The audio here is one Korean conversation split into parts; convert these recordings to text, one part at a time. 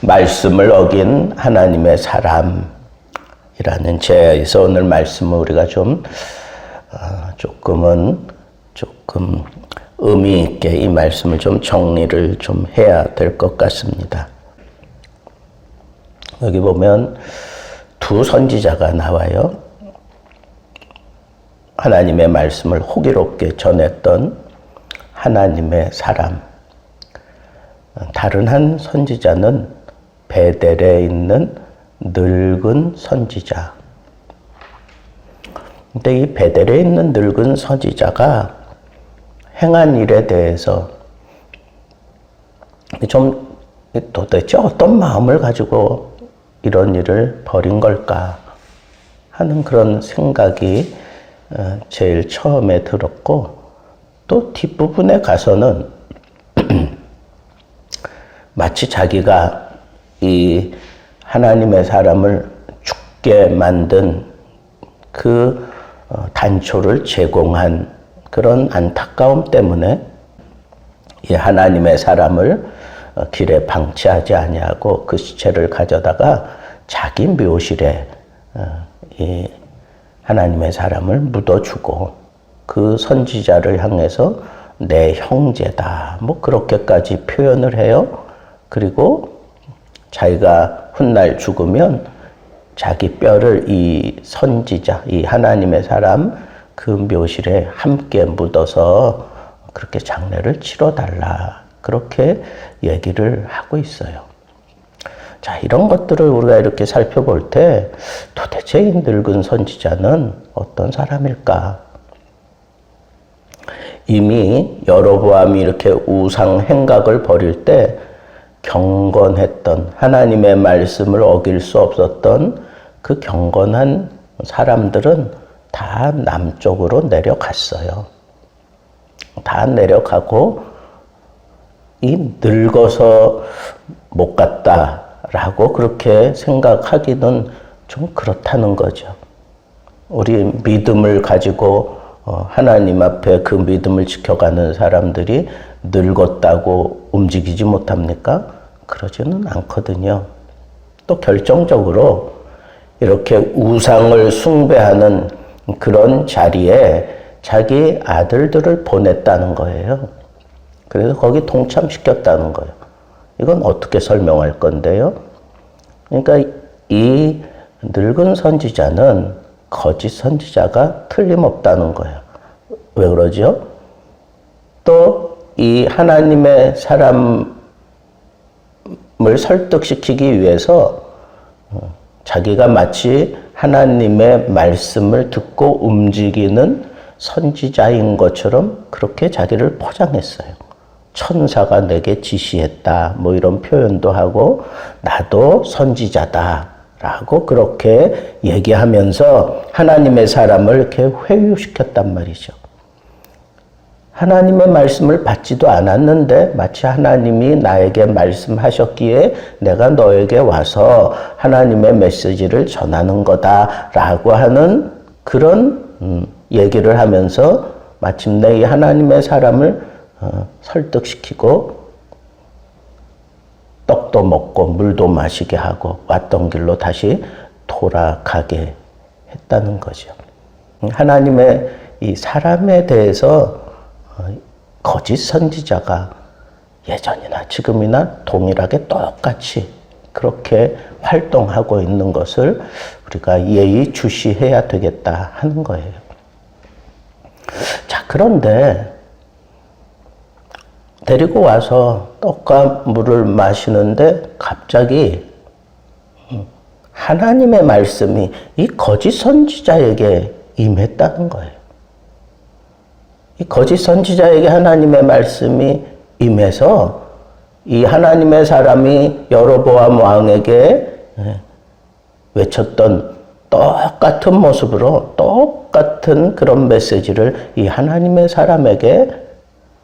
말씀을 어긴 하나님의 사람이라는 제에서 오늘 말씀을 우리가 조금 의미 있게 이 말씀을 좀 정리를 좀 해야 될 것 같습니다. 여기 보면 두 선지자가 나와요. 하나님의 말씀을 호기롭게 전했던 하나님의 사람. 다른 한 선지자는 베델에 있는 늙은 선지자. 근데 이 베델에 있는 늙은 선지자가 행한 일에 대해서 좀 도대체 어떤 마음을 가지고 이런 일을 벌인 걸까 하는 그런 생각이 제일 처음에 들었고, 또 뒷부분에 가서는 마치 자기가 이 하나님의 사람을 죽게 만든 그 단초를 제공한 그런 안타까움 때문에 이 하나님의 사람을 길에 방치하지 아니하고 그 시체를 가져다가 자기 묘실에 이 하나님의 사람을 묻어주고, 그 선지자를 향해서 내 형제다 뭐 그렇게까지 표현을 해요. 그리고 자기가 훗날 죽으면 자기 뼈를 이 선지자, 이 하나님의 사람 그 묘실에 함께 묻어서 그렇게 장례를 치러달라, 그렇게 얘기를 하고 있어요. 자, 이런 것들을 우리가 이렇게 살펴볼 때 도대체 이 늙은 선지자는 어떤 사람일까? 이미 여로보암이 이렇게 우상 행각을 벌일 때 경건했던, 하나님의 말씀을 어길 수 없었던 그 경건한 사람들은 다 남쪽으로 내려갔어요. 다 내려가고 이 늙어서 못 갔다라고 그렇게 생각하기는 좀 그렇다는 거죠. 우리 믿음을 가지고 하나님 앞에 그 믿음을 지켜가는 사람들이 늙었다고 움직이지 못합니까? 그러지는 않거든요. 또 결정적으로 이렇게 우상을 숭배하는 그런 자리에 자기 아들들을 보냈다는 거예요. 그래서 거기 동참시켰다는 거예요. 이건 어떻게 설명할 건데요? 그러니까 이 늙은 선지자는 거짓 선지자가 틀림없다는 거예요. 왜 그러죠? 또 이 하나님의 사람을 설득시키기 위해서 자기가 마치 하나님의 말씀을 듣고 움직이는 선지자인 것처럼 그렇게 자기를 포장했어요. 천사가 내게 지시했다 뭐 이런 표현도 하고, 나도 선지자다 라고 그렇게 얘기하면서 하나님의 사람을 이렇게 회유시켰단 말이죠. 하나님의 말씀을 받지도 않았는데 마치 하나님이 나에게 말씀하셨기에 내가 너에게 와서 하나님의 메시지를 전하는 거다라고 하는 그런 얘기를 하면서 마침내 이 하나님의 사람을 설득시키고 떡도 먹고 물도 마시게 하고 왔던 길로 다시 돌아가게 했다는 거죠. 하나님의 이 사람에 대해서 거짓 선지자가 예전이나 지금이나 동일하게 똑같이 그렇게 활동하고 있는 것을 우리가 예의주시해야 되겠다 하는 거예요. 자, 그런데 데리고 와서 떡과 물을 마시는데 갑자기 하나님의 말씀이 이 거짓 선지자에게 임했다는 거예요. 이 거짓 선지자에게 하나님의 말씀이 임해서 이 하나님의 사람이 여로보암 왕에게 외쳤던 똑같은 모습으로 똑같은 그런 메시지를 이 하나님의 사람에게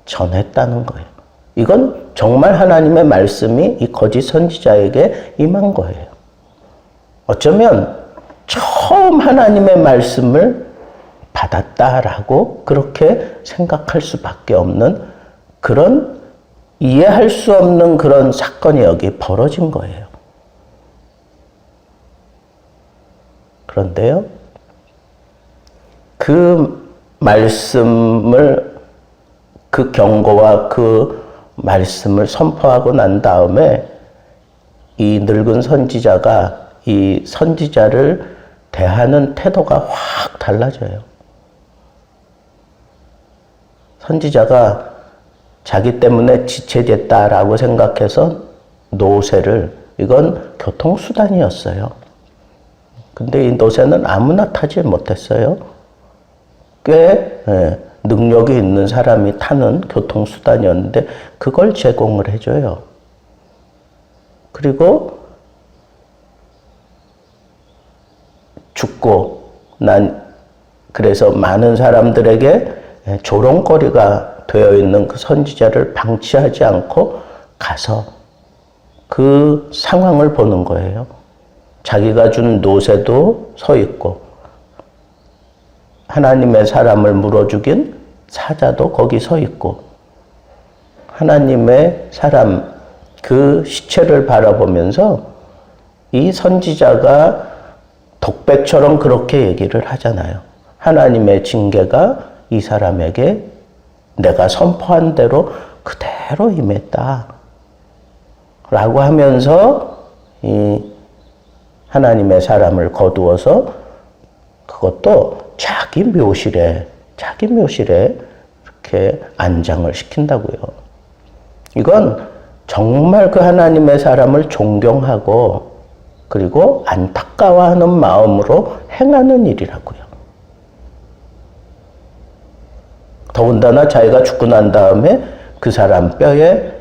전했다는 거예요. 이건 정말 하나님의 말씀이 이 거짓 선지자에게 임한 거예요. 어쩌면 처음 하나님의 말씀을 받았다라고 그렇게 생각할 수밖에 없는 그런 이해할 수 없는 그런 사건이 여기 벌어진 거예요. 그런데요, 그 말씀을, 그 경고와 그 말씀을 선포하고 난 다음에 이 늙은 선지자가 이 선지자를 대하는 태도가 확 달라져요. 선지자가 자기 때문에 지체됐다라고 생각해서 노새를, 이건 교통수단이었어요. 근데 이 노새는 아무나 타지 못했어요. 꽤 능력이 있는 사람이 타는 교통수단이었는데 그걸 제공을 해줘요. 그리고 죽고 그래서 많은 사람들에게 조롱거리가 되어 있는 그 선지자를 방치하지 않고 가서 그 상황을 보는 거예요. 자기가 준 노새도 서 있고, 하나님의 사람을 물어 죽인 사자도 거기 서 있고, 하나님의 사람 그 시체를 바라보면서 이 선지자가 독백처럼 그렇게 얘기를 하잖아요. 하나님의 징계가 이 사람에게 내가 선포한 대로 그대로 임했다 라고 하면서 이 하나님의 사람을 거두어서 그것도 자기 묘실에 이렇게 안장을 시킨다고요. 이건 정말 그 하나님의 사람을 존경하고 그리고 안타까워하는 마음으로 행하는 일이라고요. 더군다나 자기가 죽고 난 다음에 그 사람 뼈에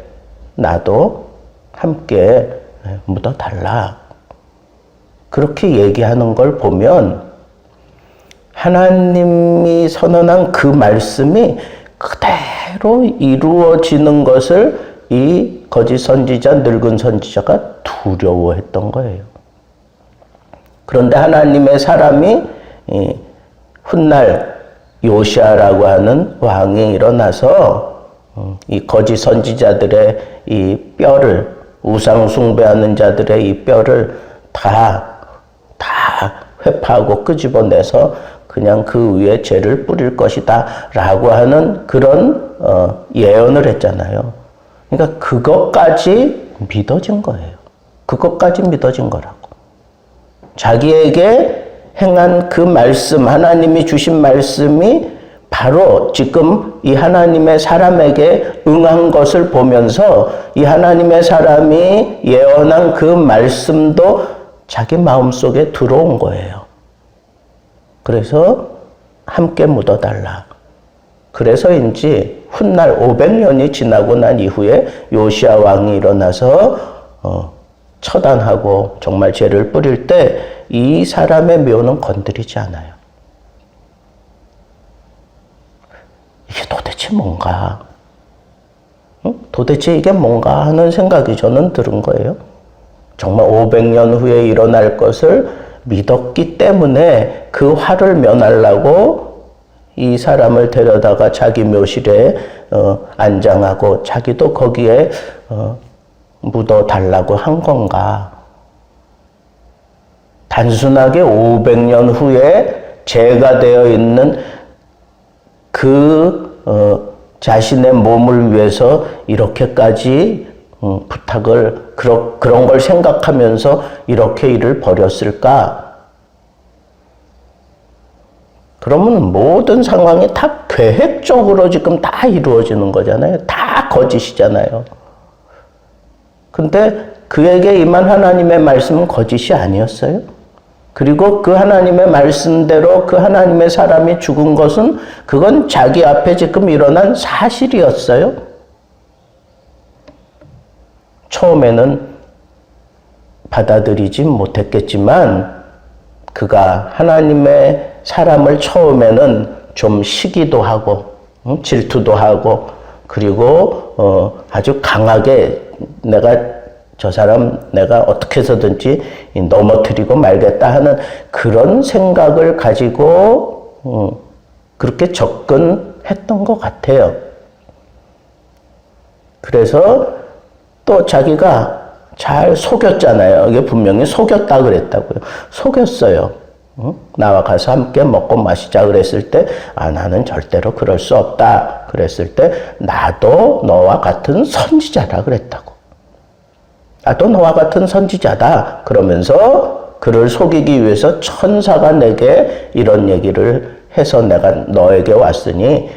나도 함께 묻어달라. 그렇게 얘기하는 걸 보면 하나님이 선언한 그 말씀이 그대로 이루어지는 것을 이 거짓 선지자, 늙은 선지자가 두려워했던 거예요. 그런데 하나님의 사람이 훗날 요시아라고 하는 왕이 일어나서 이 거짓 선지자들의 이 뼈를, 우상 숭배하는 자들의 이 뼈를 다 회파하고 끄집어내서 그냥 그 위에 죄를 뿌릴 것이다 라고 하는 그런 예언을 했잖아요. 그러니까 그것까지 믿어진 거예요. 그것까지 믿어진 거라고. 자기에게 행한 그 말씀, 하나님이 주신 말씀이 바로 지금 이 하나님의 사람에게 응한 것을 보면서 이 하나님의 사람이 예언한 그 말씀도 자기 마음속에 들어온 거예요. 그래서 함께 묻어달라. 그래서인지 훗날 500년이 지나고 난 이후에 요시아 왕이 일어나서 처단하고 정말 죄를 뿌릴 때 이 사람의 묘는 건드리지 않아요. 이게 도대체 뭔가? 도대체 이게 뭔가 하는 생각이 저는 들은 거예요. 정말 500년 후에 일어날 것을 믿었기 때문에 그 화를 면하려고 이 사람을 데려다가 자기 묘실에 안장하고 자기도 거기에 묻어달라고 한 건가? 단순하게 500년 후에 죄가 되어 있는 그 자신의 몸을 위해서 이렇게까지 부탁을 그런 걸 생각하면서 이렇게 일을 벌였을까? 그러면 모든 상황이 다 계획적으로 지금 다 이루어지는 거잖아요. 다 거짓이잖아요. 근데 그에게 임한 하나님의 말씀은 거짓이 아니었어요. 그리고 그 하나님의 말씀대로 그 하나님의 사람이 죽은 것은 그건 자기 앞에 지금 일어난 사실이었어요. 처음에는 받아들이지 못했겠지만 그가 하나님의 사람을 처음에는 좀 시기도 하고 질투도 하고 그리고 아주 강하게 저 사람 내가 어떻게 해서든지 넘어뜨리고 말겠다 하는 그런 생각을 가지고 그렇게 접근했던 것 같아요. 그래서 또 자기가 잘 속였잖아요. 이게 분명히 속였다 그랬다고요. 속였어요. 나와 가서 함께 먹고 마시자 그랬을 때, 나는 절대로 그럴 수 없다 그랬을 때, 나도 너와 같은 선지자라 그랬다고. 나도 너와 같은 선지자다 그러면서 그를 속이기 위해서 천사가 내게 이런 얘기를 해서 내가 너에게 왔으니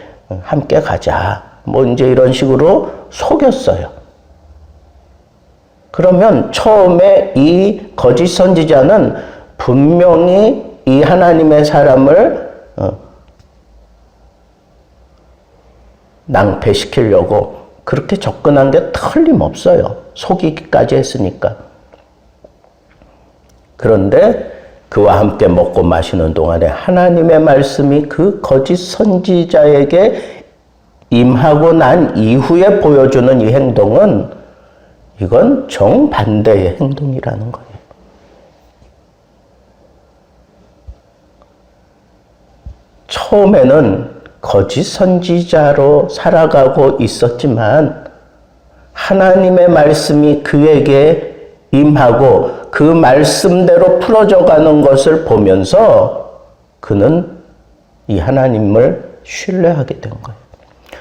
함께 가자. 뭐 이제 이런 식으로 속였어요. 그러면 처음에 이 거짓 선지자는 분명히 이 하나님의 사람을 낭패시키려고 그렇게 접근한 게 틀림없어요. 속이기까지 했으니까. 그런데 그와 함께 먹고 마시는 동안에 하나님의 말씀이 그 거짓 선지자에게 임하고 난 이후에 보여주는 이 행동은 이건 정반대의 행동이라는 거예요. 처음에는 거짓 선지자로 살아가고 있었지만 하나님의 말씀이 그에게 임하고 그 말씀대로 풀어져 가는 것을 보면서 그는 이 하나님을 신뢰하게 된 거예요.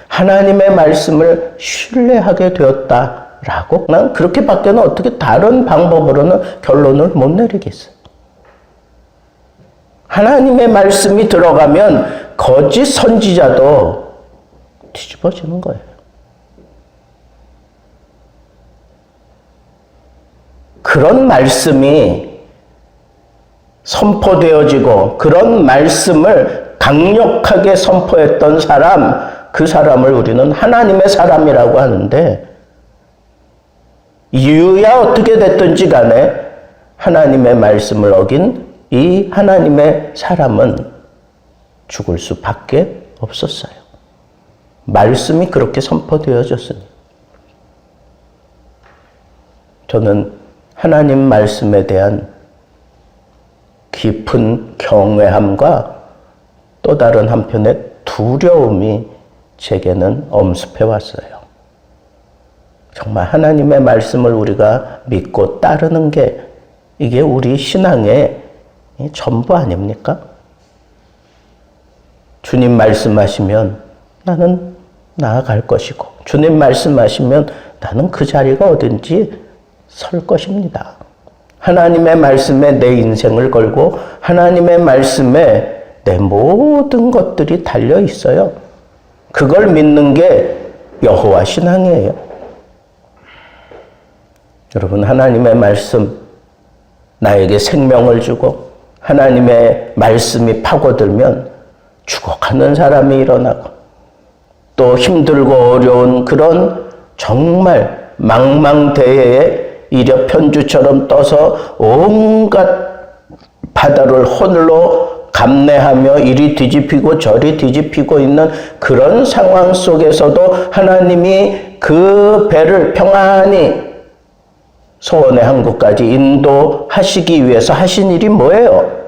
하나님의 말씀을 신뢰하게 되었다라고 난 그렇게밖에는 어떻게 다른 방법으로는 결론을 못 내리겠어요. 하나님의 말씀이 들어가면 거짓 선지자도 뒤집어지는 거예요. 그런 말씀이 선포되어지고 그런 말씀을 강력하게 선포했던 사람, 그 사람을 우리는 하나님의 사람이라고 하는데 이유야 어떻게 됐든지 간에 하나님의 말씀을 어긴 이 하나님의 사람은 죽을 수밖에 없었어요. 말씀이 그렇게 선포되어졌으니. 저는 하나님 말씀에 대한 깊은 경외함과 또 다른 한편의 두려움이 제게는 엄습해 왔어요. 정말 하나님의 말씀을 우리가 믿고 따르는 게 이게 우리 신앙의 전부 아닙니까? 주님 말씀하시면 나는 나아갈 것이고 주님 말씀하시면 나는 그 자리가 어딘지 설 것입니다. 하나님의 말씀에 내 인생을 걸고 하나님의 말씀에 내 모든 것들이 달려 있어요. 그걸 믿는 게 여호와 신앙이에요. 여러분, 하나님의 말씀 나에게 생명을 주고 하나님의 말씀이 파고들면 죽어가는 사람이 일어나고 또 힘들고 어려운 그런 정말 망망대해에 이력편주처럼 떠서 온갖 바다를 홀로 감내하며 이리 뒤집히고 저리 뒤집히고 있는 그런 상황 속에서도 하나님이 그 배를 평안히 소원의 항구까지 인도하시기 위해서 하신 일이 뭐예요?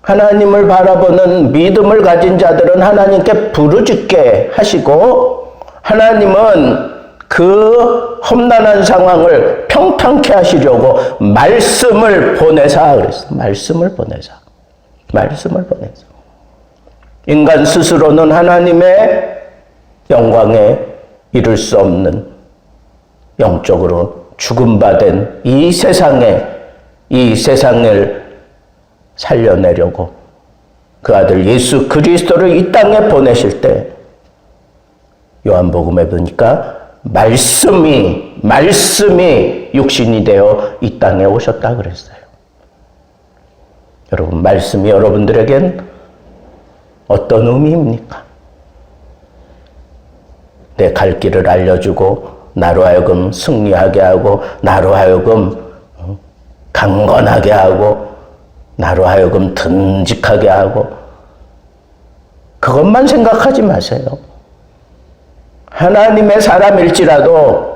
하나님을 바라보는 믿음을 가진 자들은 하나님께 부르짖게 하시고 하나님은 그 험난한 상황을 평탄케 하시려고 말씀을 보내사 그랬어요. 말씀을 보내사. 인간 스스로는 하나님의 영광에 이를 수 없는 영적으로 죽음받은 이 세상을 살려내려고 그 아들 예수 그리스도를 이 땅에 보내실 때 요한복음에 보니까 말씀이 육신이 되어 이 땅에 오셨다 그랬어요. 여러분, 말씀이 여러분들에겐 어떤 의미입니까? 내 갈 길을 알려주고 나로 하여금 승리하게 하고 나로 하여금 강건하게 하고 나로 하여금 듬직하게 하고 그것만 생각하지 마세요. 하나님의 사람일지라도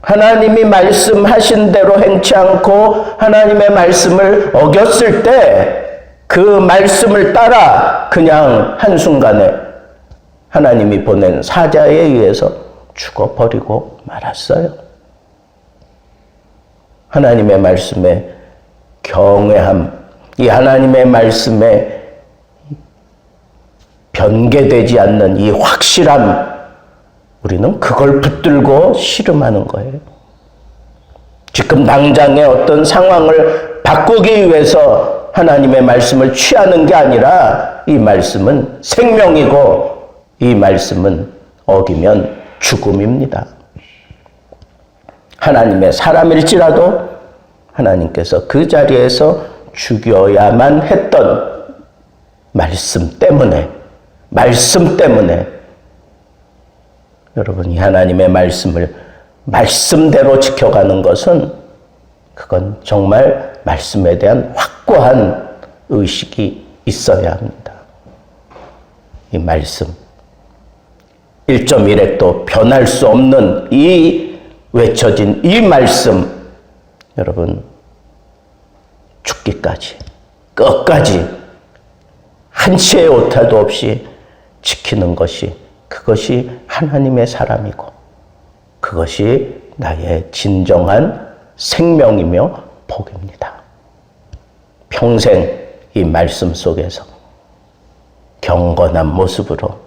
하나님이 말씀하신 대로 행치 않고 하나님의 말씀을 어겼을 때 그 말씀을 따라 그냥 한순간에 하나님이 보낸 사자에 의해서 죽어버리고 말았어요. 하나님의 말씀에 경외함, 이 하나님의 말씀에 변개되지 않는 이 확실함, 우리는 그걸 붙들고 씨름하는 거예요. 지금 당장의 어떤 상황을 바꾸기 위해서 하나님의 말씀을 취하는 게 아니라 이 말씀은 생명이고 이 말씀은 어기면 죽음입니다. 하나님의 사람일지라도 하나님께서 그 자리에서 죽여야만 했던 말씀 때문에 여러분, 이 하나님의 말씀을 말씀대로 지켜가는 것은 그건 정말 말씀에 대한 확고한 의식이 있어야 합니다. 이 말씀 1.1획도 변할 수 없는 이 외쳐진 이 말씀, 여러분, 죽기까지 끝까지 한치의 오타도 없이 지키는 것이, 그것이 하나님의 사람이고 그것이 나의 진정한 생명이며 복입니다. 평생 이 말씀 속에서 경건한 모습으로,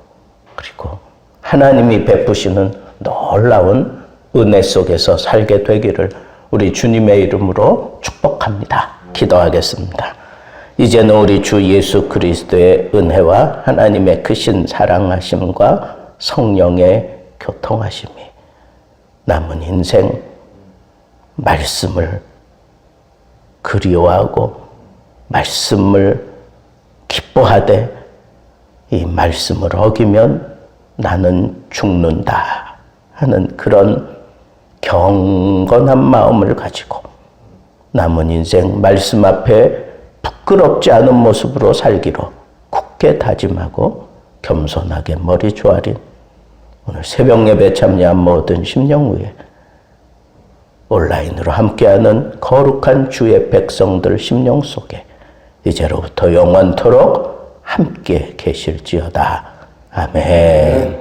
그리고 하나님이 베푸시는 놀라운 은혜 속에서 살게 되기를 우리 주님의 이름으로 축복합니다. 기도하겠습니다. 이제는 우리 주 예수 그리스도의 은혜와 하나님의 크신 사랑하심과 성령의 교통하심이 남은 인생 말씀을 그리워하고 말씀을 기뻐하되 이 말씀을 어기면 나는 죽는다 하는 그런 경건한 마음을 가지고 남은 인생 말씀 앞에 부끄럽지 않은 모습으로 살기로 굳게 다짐하고 겸손하게 머리 조아린 오늘 새벽 예배 참여한 모든 심령 위에 온라인으로 함께하는 거룩한 주의 백성들 심령 속에 이제로부터 영원토록 함께 계실지어다. 아멘.